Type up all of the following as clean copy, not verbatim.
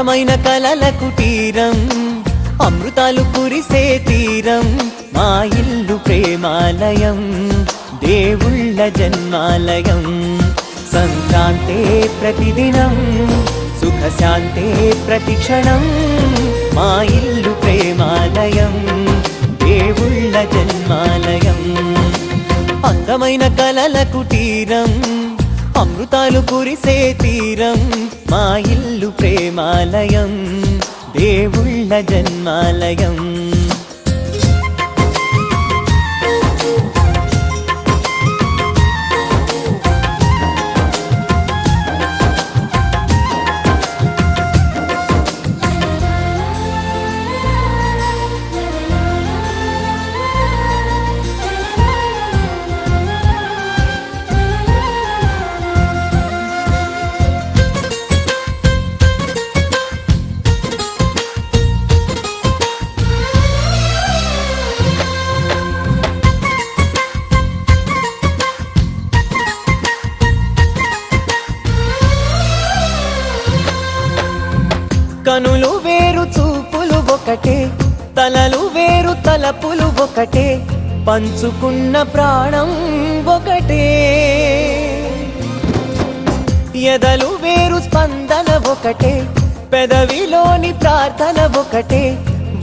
అందమైన కలల కుటీరం, అమృతాలు కురిసే తీరం, మా ఇల్లు ప్రేమాలయం, దేవుళ్ళ జన్మాలయం. సంక్రాంతే ప్రతిదినం, సుఖశాంతే ప్రతిక్షణం, మా ఇల్లు ప్రేమాలయం, దేవుళ్ళ జన్మాలయం. అందమైన కలల కుటీరం, అమృతాలు కురిసే తీరం, మా ఇల్లు ప్రేమాలయం, దేవుళ్ళ జన్మాలయం. కనులు వేరు చూపులు ఒకటే, తలలు వేరు తలపులు ఒకటే, పంచుకున్న ప్రాణం ఒకటే. ఎదలు వేరు స్పందన ఒకటే, పెదవిలోని ప్రార్థన ఒకటే,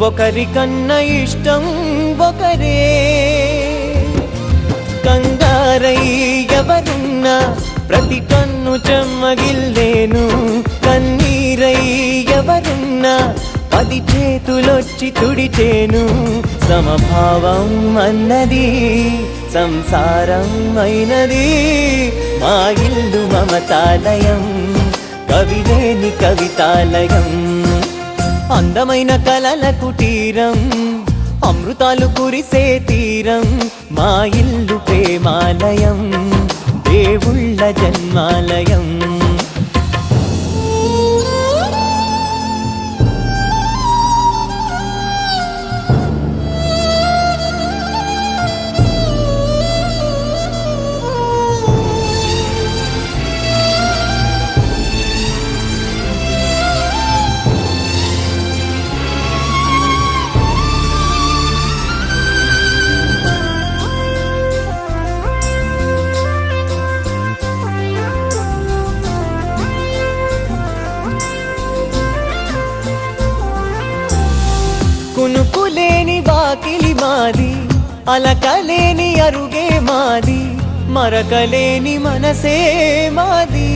ఒకరికన్నా ఇష్టం ఒకరే. కంగారై ఎవరున్నా ప్రతి కన్ను చెమ్మగిల్లేను, కన్నీరై ఎవరున్నా 10 చేతులొచ్చి తుడిచేను. సమభావం అన్నది సంసారం అయినది, మా ఇల్లు మమతాలయం, కవిలేని కవితాలయం. అందమైన కలల కుటీరం, అమృతాలు కురిసే తీరం, మా ఇల్లు ప్రేమాలయం, దేవుళ్ళ జన్మాలయం. కునుకులేని వాకిలి మాది, అలకలేని అరుగే మాది, మరకలేని మనసే మాది.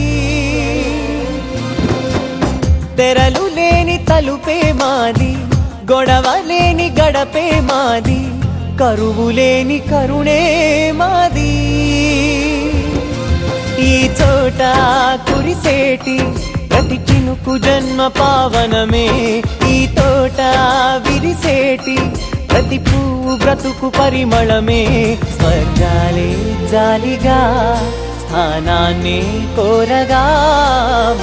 తెరలు లేని తలుపే మాది, గొడవ లేని గడపే మాది, కరువు లేని కరుణే మాది. ఈ చోట కురిసేటి ప్రతి చినుకు జన్మ పావనమే, ఈ తోట విరిసేటి ప్రతి పువ్వు బ్రతుకు పరిమళమే. స్వర్గాలే జాలిగా స్థానాన్ని కోరగా,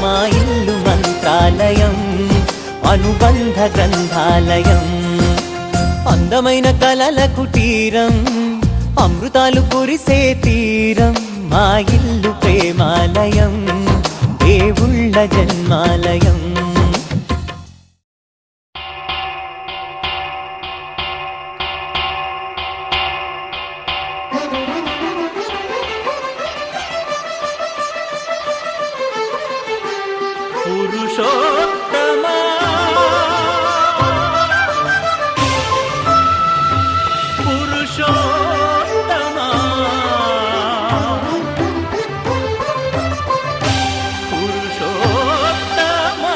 మా ఇల్లు మంత్రాలయం, అనుబంధ గ్రంథాలయం. అందమైన కలల కుటీరం, అమృతాలు కురిసే తీరం, మా ఇల్లు ప్రేమాలయం, దేవుళ్ళ జన్మాలయం. పురుషోత్తమా పురుషోత్తమా పురుషోత్తమా,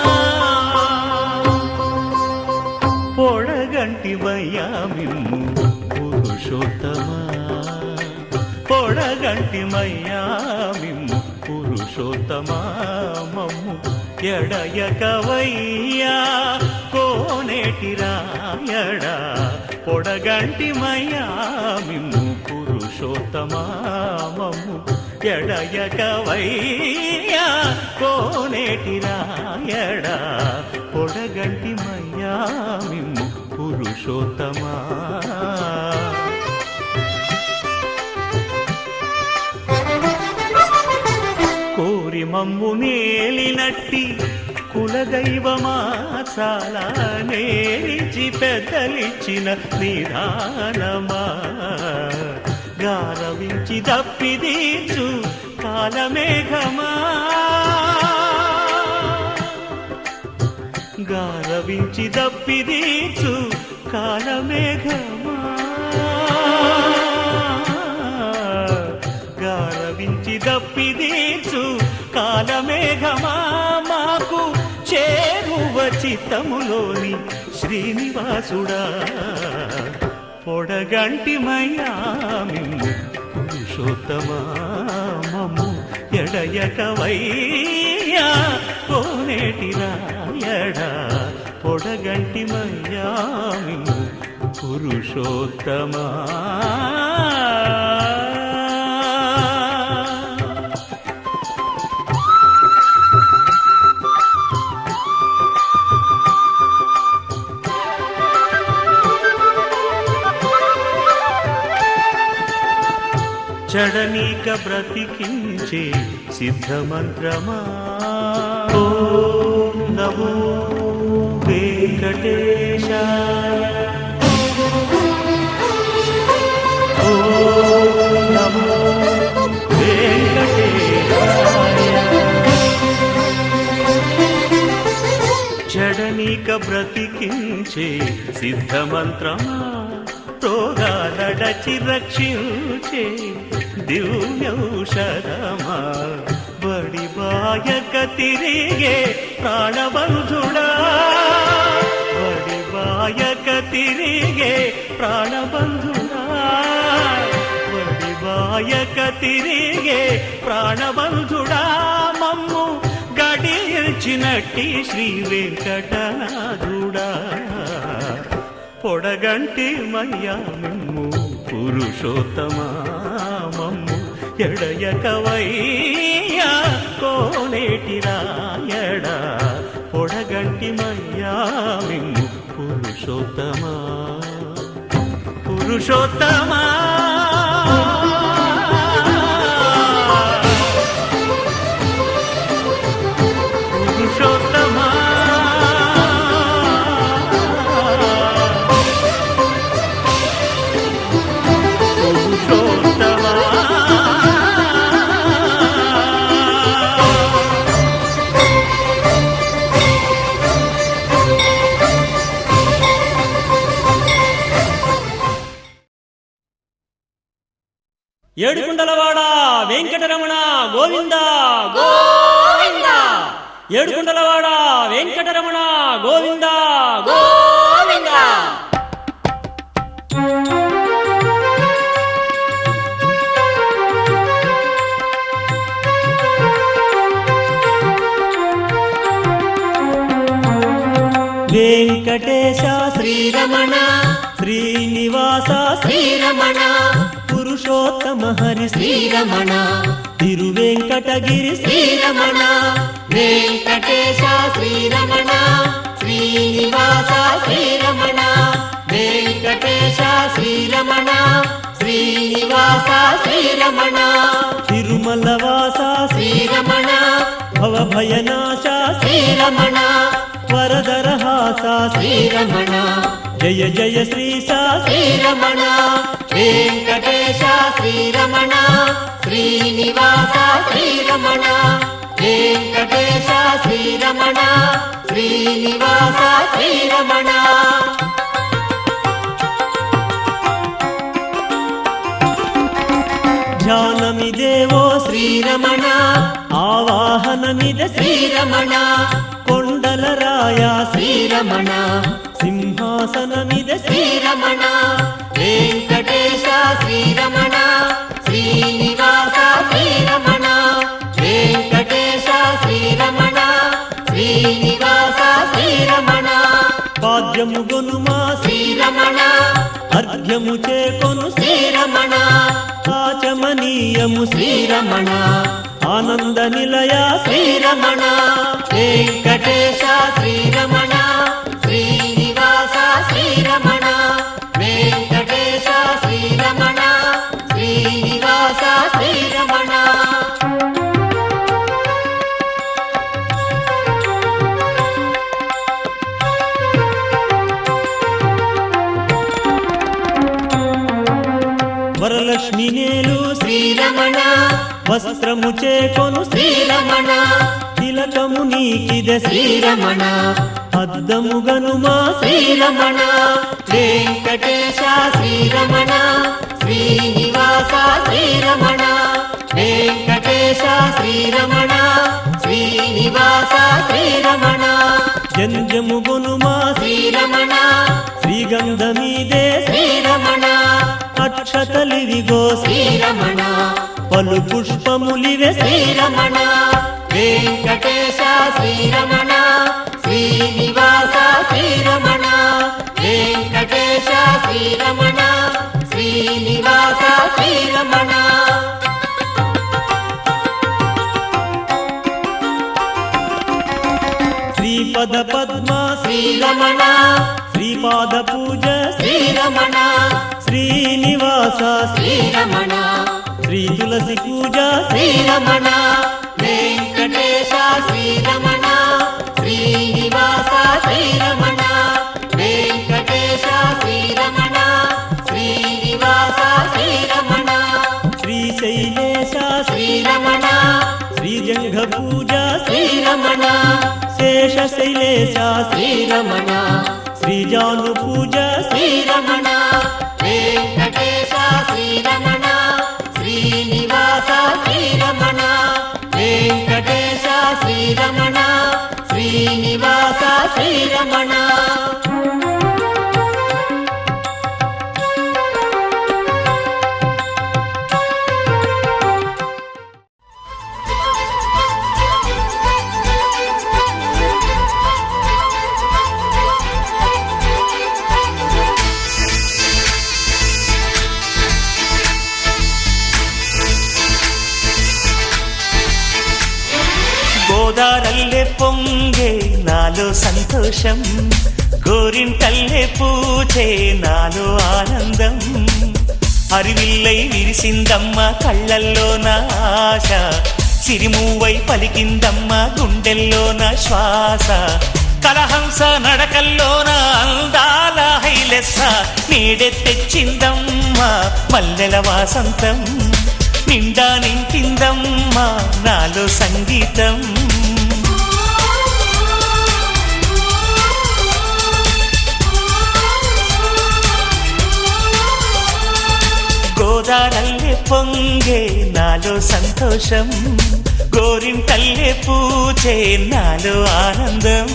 పొడగంటివయ్యా మిమ్ము పురుషోత్తమా, పొడగంటిమయ్యా మిమ్ము పురుషోత్తమా. మమ్ము ఎడయకవయ్యా కోనేటి రాయడా, పొడగంటిమయ్యా మిమ్ము పురుషోత్తమా. మమ్ము ఎడయకవయ్యా కోనేటి రాయడా, పొడగంటిమయ్యా మిమ్ము పురుషోత్తమా. కోరి మమ్ము నేలినట్టి కులదైవమా చాలా నేరిచి పెద్దలిచ్చిన నిదానమా గారవించి దప్పిదీచు కాలమేఘమా గారవించి దప్పిదీచు కాలమేఘమా గారవించి దప్పిదీచు కాలమేఘమా మాకు చేరువ చిత్తములోని శ్రీనివాసుడా పొడగంటిమయ్యా మిమ్ము పురుషోత్తమా మమ్ము ఎడయకవయ్యా కోనేటి రాయడా పొడగంటిమయ్యా మిమ్ము పురుషోత్తమా చడనీక బ్రతికించే సిద్ధమంత్రమా ఓం నమో వెంకటేశాయ ఓం నమో వెంకటేశాయ చడనీక బ్రతికించే సిద్ధమంత్రమా రోగాలడచి రక్షించే దివ్యౌషధమా బడిబాయక తిరిగే ప్రాణబంధుడా బడిబాయక తిరిగే ప్రాణబంధుడా బడిబాయక తిరిగే ప్రాణబంధుడా మమ్ము గడిచినట్టి శ్రీ వెంకటనాథుడా పొడగంటి మయ్యా మిమ్ము పురుషోత్తమా మమ్ము ఎడయకవయ్యా కోనేటి రాయడా పొడగంటి మయ్యా మిమ్ము పురుషోత్తమా పురుషోత్తమా పురుషోత్తమా ఏడుకుండలవాడ వెంకటరమణ గోవింద గోవింద ఏడుకుండలవాడ వెంకటరమణ గోవింద గోవింద వెంకటేశ శ్రీరమణ శ్రీనివాస శ్రీరమణ పురుషోత్తమ హరి శ్రీరమణ తిరువెంకటగిరి శ్రీరమణ వెంకటేశ శ్రీరమణ శ్రీనివాస శ్రీరమణ వెంకటేశ శ్రీరమణ శ్రీనివాస శ్రీరమణ తిరుమలవాస శ్రీరమణ భవభయనాశ శ్రీరమణ వరదరహాస శ్రీరమణ జయ జయ శ్రీశ శ్రీరమణ వెంకటేశ శ్రీరమణ శ్రీనివాస శ్రీరమణ వెంకటేశ శ్రీరమణ శ్రీనివాస శ్రీరమణ ధ్యానమిదేవో శ్రీరమణ ఆవాహనమిద శ్రీరమణ కొండలరాయ శ్రీరమణ సింహాసనమిద శ్రీరమణ వెంకటేశ శ్రీరమణ శ్రీనివాస శ్రీరమణ వెంకటేశ శ్రీరమణ శ్రీనివాస శ్రీరమణ పాద్యము గొనుమా శ్రీరమణ అర్ఘ్యము చేకొను శ్రీరమణ ఆచమనీయము శ్రీరమణ ఆనంద నిలయ శ్రీరమణ వెంకటేశ శ్రీరమణ శ్రీనివాస శ్రీరమణ వెంకటేశ శ్రీరమణ శ్రీనివాస శ్రీరమణ వరలక్ష్మి నేలు శ్రీరమణ వస్త్రము చేకొను శ్రీరమణ తిలకము నీకిదే శ్రీరమణ అద్దము గనుమా శ్రీరమణ వెంకటేశ శ్రీరమణ శ్రీనివాస శ్రీరమణ వెంకటేశ శ్రీరమణ శ్రీనివాస శ్రీరమణ జంజము గొనుమా శ్రీరమణ శ్రీగంధమీదే శ్రీరమణ అక్షతలివిగో శ్రీరమణ పలు పుష్పములివే శ్రీరమణ వెంకటేశ శ్రీరమణ శ్రీనివాస శ్రీరమణ వెంకటేశ శ్రీరమణ శ్రీనివాస శ్రీరమణ శ్రీపద పద్మ శ్రీరమణ శ్రీపాద పూజ శ్రీరమణ శ్రీనివాస శ్రీరమణ శ్రీ తులసి పూజ శ్రీరమణ వెంకటేశ శ్రీరమణ శ్రీనివాస శ్రీరమణ వెంకటేశ శ్రీరమణ శ్రీనివాస శ్రీరమణ శ్రీశైలేశ శ్రీరమణ శ్రీజంఘ పూజ శ్రీరమణ శేషశైలేశ శ్రీరమణ శ్రీజాను పూజ శ్రీరమణ వెంకటేశ శ్రీరమణ శ్రీనివాస శ్రీరమణ వెంకటేశ శ్రీరమణ శ్రీనివాస శ్రీరమణ గోదారల్లే పొంగే నాలో సంతోషం గోరింటల్లే పూచే నాలో ఆనందం అరివిల్లై విరిసిందమ్మ కళ్ళల్లో నా ఆశ సిరిమూవై పలికిందమ్మ గుండెల్లో నా శ్వాస కలహంస నడకల్లోన అందాల హైలెస్స నీడే తెచ్చిందమ్మ మల్లెల వాసంతం నిండా నింపిందమ్మా నాలో సంగీతం గోదారల్లే పొంగే నాలో సంతోషం గోరింటల్లే పూచే నాలో ఆనందం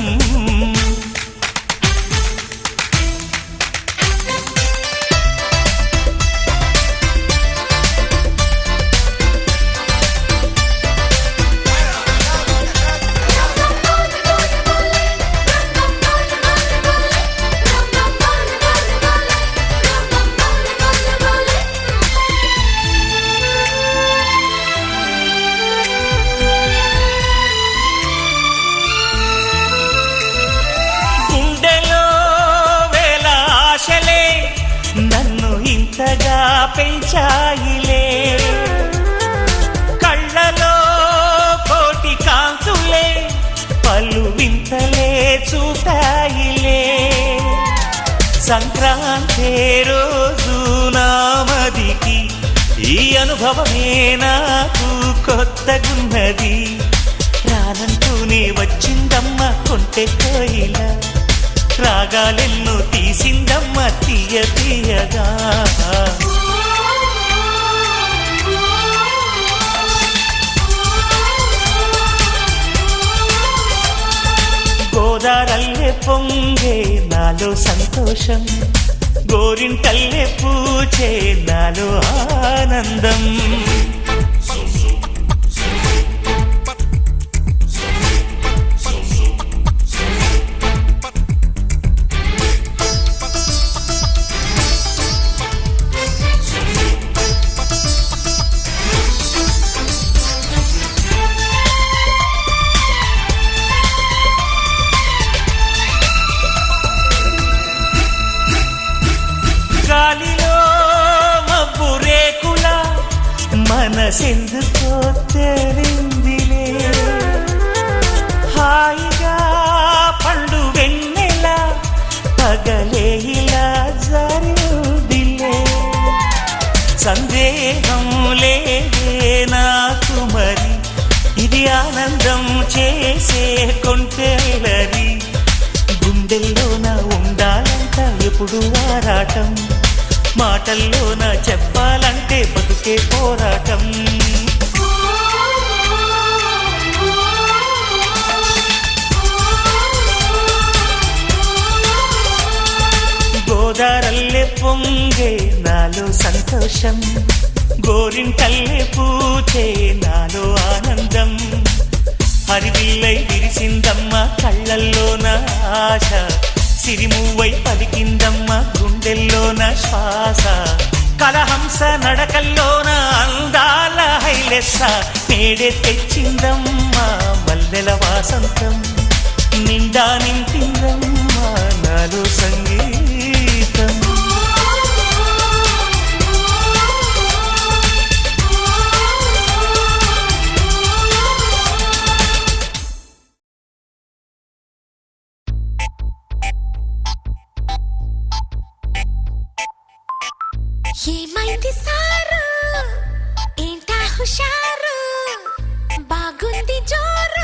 ఇంతగా పెంచాయిలే కళ్ళలో కోటి కాంతులే పలు వింతలే చూతాయిలే సంక్రాంతి రోజు నామదికి ఈ అనుభవమే నాకు కొత్తగున్నది రానంటూనే వచ్చిందమ్మ కొంటె కోయిల రాగాలెన్నో తీసిందమ్మ తీయ తీయగా గోదారల్లే పొంగే నాలో సంతోషం గోరింటల్లే పూచే నాలో ఆనందం గాలిలో మబ్బు రేకుల మనసెందుకో తెలిందిలే హాయిగా పండు వెన్నెల పగలే ఇలా జరిదిలే సందే చేసే కొంటెలరి గుండెల్లోన ఉండాలంట ఎప్పుడు ఆరాటం మాటల్లోన చెప్పాలంటే బతుకే పోరాటం గోదారల్లే పొంగే నాలో సంతోషం గోరింటల్లే పూచే నాలో ఆనందం హరివిల్లై విరిసిందమ్మ కళ్ళల్లోన ఆశ సిరిమువ్వై పలికిందమ్మ గుండెల్లోన శ్వాస కలహంస నడకల్లోన అందాల హైలెస్స మేడే తెచ్చిందమ్మ మల్లెల వాసంతం నిండా నింపిందమ్మ నాలో సంగీతం ఏమైంది సారు ఏంటా హుషారు బాగుంది జోరు